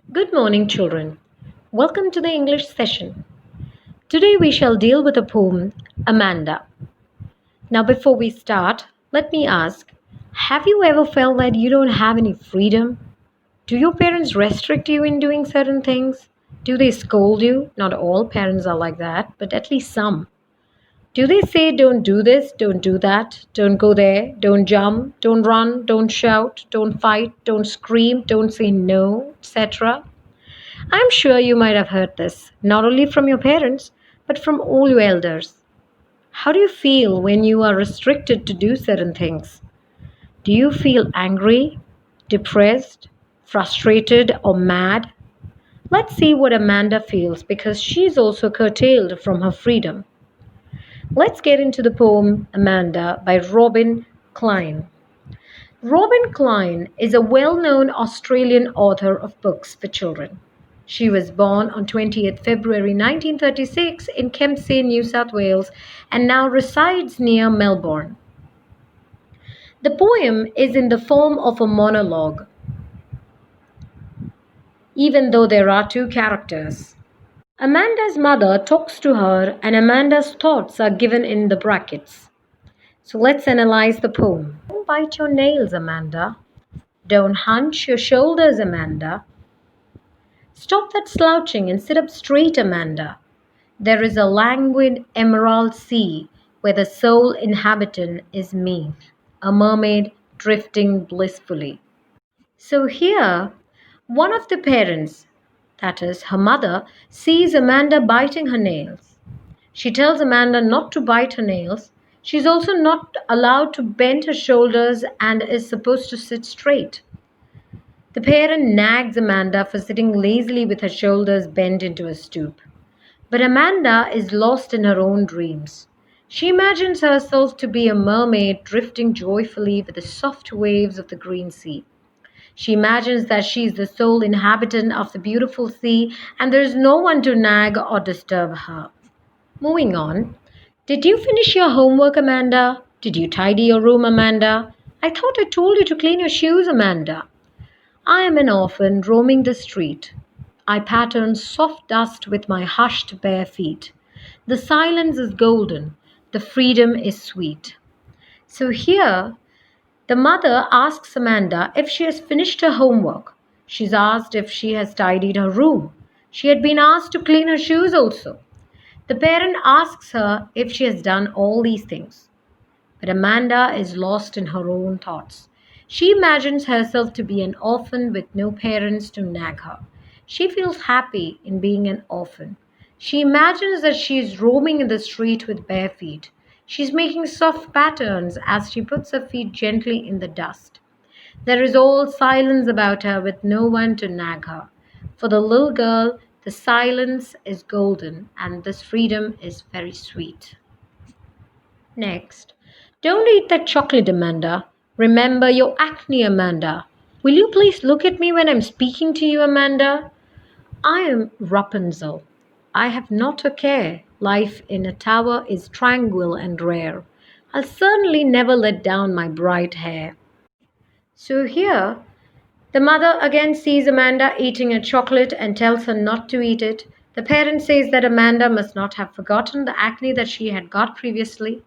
Good morning, children. Welcome to the English session. Today we shall deal with the poem Amanda. Now, before we start, let me ask, have you ever felt that you don't have any freedom? Do your parents restrict you in doing certain things? Do they scold you? Not all parents are like that, but at least some. Do they say, don't do this, don't do that, don't go there, don't jump, don't run, don't shout, don't fight, don't scream, don't say no, etc.? I'm sure you might have heard this, not only from your parents, but from all your elders. How do you feel when you are restricted to do certain things? Do you feel angry, depressed, frustrated, or mad? Let's see what Amanda feels because she's also curtailed from her freedom. Let's get into the poem Amanda by Robin Cline. Robin Cline is a well known Australian author of books for children. She was born on 20th February 1936 in Kempsey, New South Wales, and now resides near Melbourne. The poem is in the form of a monologue, even though there are two characters. Amanda's mother talks to her, and Amanda's thoughts are given in the brackets. So let's analyze the poem. Don't bite your nails, Amanda. Don't hunch your shoulders, Amanda. Stop that slouching and sit up straight, Amanda. There is a languid emerald sea where the sole inhabitant is me, a mermaid drifting blissfully. So here, one of the parents, that is her mother, sees Amanda biting her nails. She tells Amanda not to bite her nails. She's also not allowed to bend her shoulders and is supposed to sit straight. The parent nags Amanda for sitting lazily with her shoulders bent into a stoop. But Amanda is lost in her own dreams. She imagines herself to be a mermaid drifting joyfully with the soft waves of the green sea. She imagines that she is the sole inhabitant of the beautiful sea and there is no one to nag or disturb her. Moving on. Did you finish your homework, Amanda? Did you tidy your room, Amanda? I thought I told you to clean your shoes, Amanda. I am an orphan roaming the street. I pattern soft dust with my hushed bare feet. The silence is golden, the freedom is sweet. So here, the mother asks Amanda if she has finished her homework. She's asked if she has tidied her room. She had been asked to clean her shoes also. The parent asks her if she has done all these things. But Amanda is lost in her own thoughts. She imagines herself to be an orphan with no parents to nag her. She feels happy in being an orphan. She imagines that she is roaming in the street with bare feet. She's making soft patterns as she puts her feet gently in the dust. There is all silence about her with no one to nag her. For the little girl, the silence is golden and this freedom is very sweet. Next, don't eat that chocolate, Amanda. Remember your acne, Amanda. Will you please look at me when I'm speaking to you, Amanda? I am Rapunzel. I have not a care. Life in a tower is tranquil and rare. I'll certainly never let down my bright hair. So here, the mother again sees Amanda eating a chocolate and tells her not to eat it. The parent says that Amanda must not have forgotten the acne that she had got previously.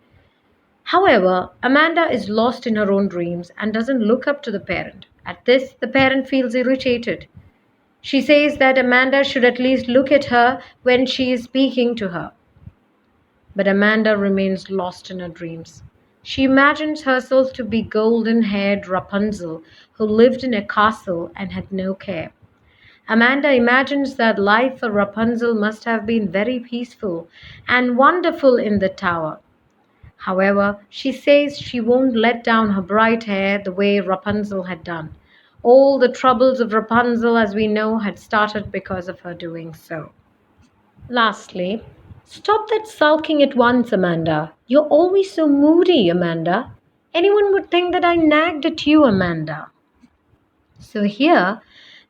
However, Amanda is lost in her own dreams and doesn't look up to the parent. At this, the parent feels irritated. She says that Amanda should at least look at her when she is speaking to her. But Amanda remains lost in her dreams. She imagines herself to be golden haired Rapunzel who lived in a castle and had no care. Amanda imagines that life for Rapunzel must have been very peaceful and wonderful in the tower. However, she says she won't let down her bright hair the way Rapunzel had done. All the troubles of Rapunzel, as we know, had started because of her doing so. Lastly, stop that sulking at once, Amanda. You're always so moody, Amanda. Anyone would think that I nagged at you, Amanda. So here,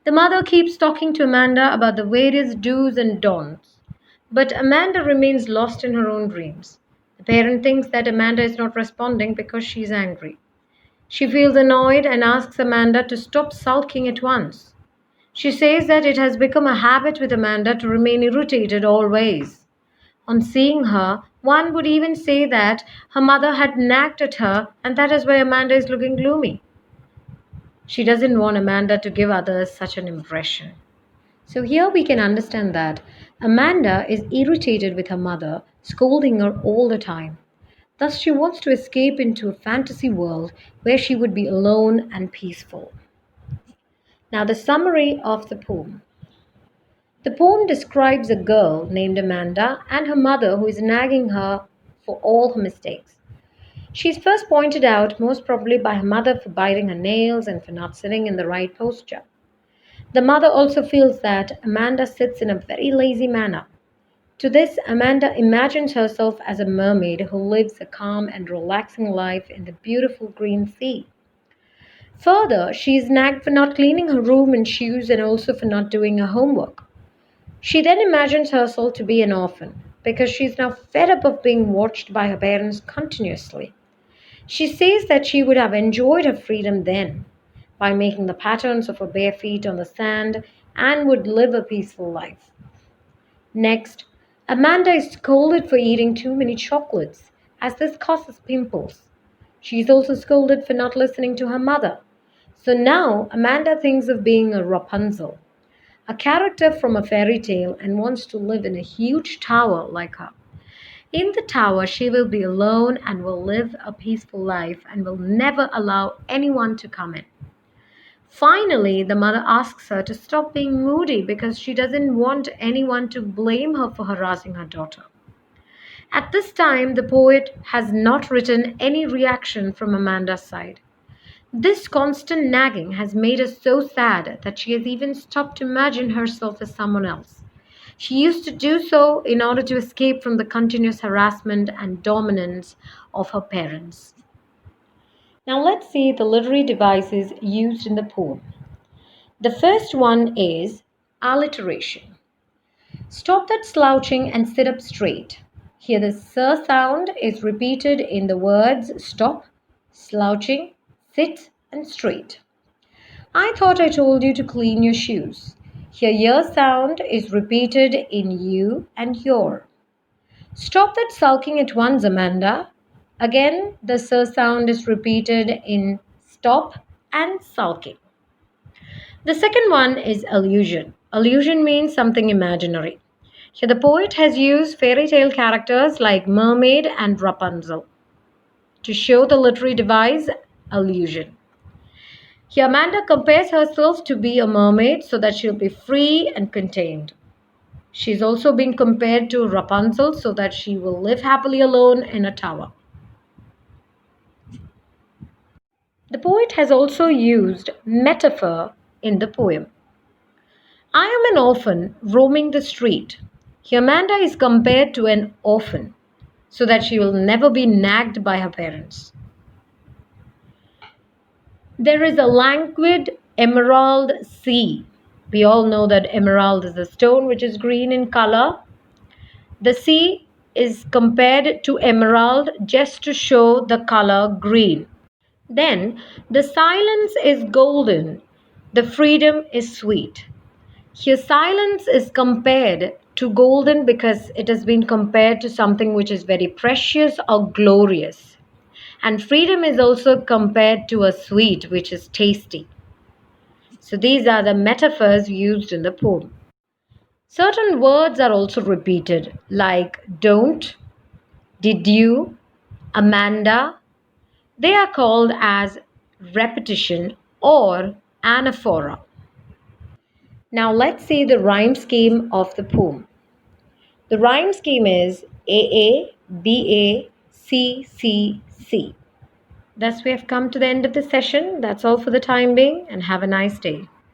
the mother keeps talking to Amanda about the various do's and don'ts. But Amanda remains lost in her own dreams. The parent thinks that Amanda is not responding because she is angry. She feels annoyed and asks Amanda to stop sulking at once. She says that it has become a habit with Amanda to remain irritated always. On seeing her, one would even say that her mother had nagged at her, and that is why Amanda is looking gloomy. She doesn't want Amanda to give others such an impression. So here we can understand that Amanda is irritated with her mother, scolding her all the time. Thus, she wants to escape into a fantasy world where she would be alone and peaceful. Now, the summary of the poem. The poem describes a girl named Amanda and her mother who is nagging her for all her mistakes. She is first pointed out, most probably by her mother, for biting her nails and for not sitting in the right posture. The mother also feels that Amanda sits in a very lazy manner. To this, Amanda imagines herself as a mermaid who lives a calm and relaxing life in the beautiful green sea. Further, she is nagged for not cleaning her room and shoes and also for not doing her homework. She then imagines herself to be an orphan because she is now fed up of being watched by her parents continuously. She says that she would have enjoyed her freedom then by making the patterns of her bare feet on the sand and would live a peaceful life. Next, Amanda is scolded for eating too many chocolates as this causes pimples. She is also scolded for not listening to her mother. So now Amanda thinks of being a Rapunzel, a character from a fairy tale, and wants to live in a huge tower like her. In the tower, she will be alone and will live a peaceful life and will never allow anyone to come in. Finally, the mother asks her to stop being moody because she doesn't want anyone to blame her for harassing her daughter. At this time, the poet has not written any reaction from Amanda's side. This constant nagging has made her so sad that she has even stopped to imagine herself as someone else. She used to do so in order to escape from the continuous harassment and dominance of her parents. Now let's see the literary devices used in the poem. The first one is alliteration. Stop that slouching and sit up straight. Here the s sound is repeated in the words stop, slouching, sit, and straight. I thought I told you to clean your shoes. Here your sound is repeated in you and your. Stop that sulking at once, Amanda. Again, the s sound is repeated in stop and sulking. The second one is allusion. Allusion means something imaginary. Here the poet has used fairy tale characters like mermaid and Rapunzel to show the literary device allusion. Here Amanda compares herself to be a mermaid so that she'll be free and contained. She's also being compared to Rapunzel so that she will live happily alone in a tower. The poet has also used metaphor in the poem. I am an orphan roaming the street. Here Amanda is compared to an orphan so that she will never be nagged by her parents. There is a languid emerald sea. We all know that emerald is a stone which is green in color. The sea is compared to emerald just to show the color green. Then the silence is golden. The freedom is sweet. Here, silence is compared to golden because it has been compared to something which is very precious or glorious. And freedom is also compared to a sweet, which is tasty. So these are the metaphors used in the poem. Certain words are also repeated, like don't, did you, Amanda. They are called as repetition or anaphora. Now let's see the rhyme scheme of the poem. The rhyme scheme is AA, BA, CCC. Thus, we have come to the end of the session. That's all for the time being, and have a nice day.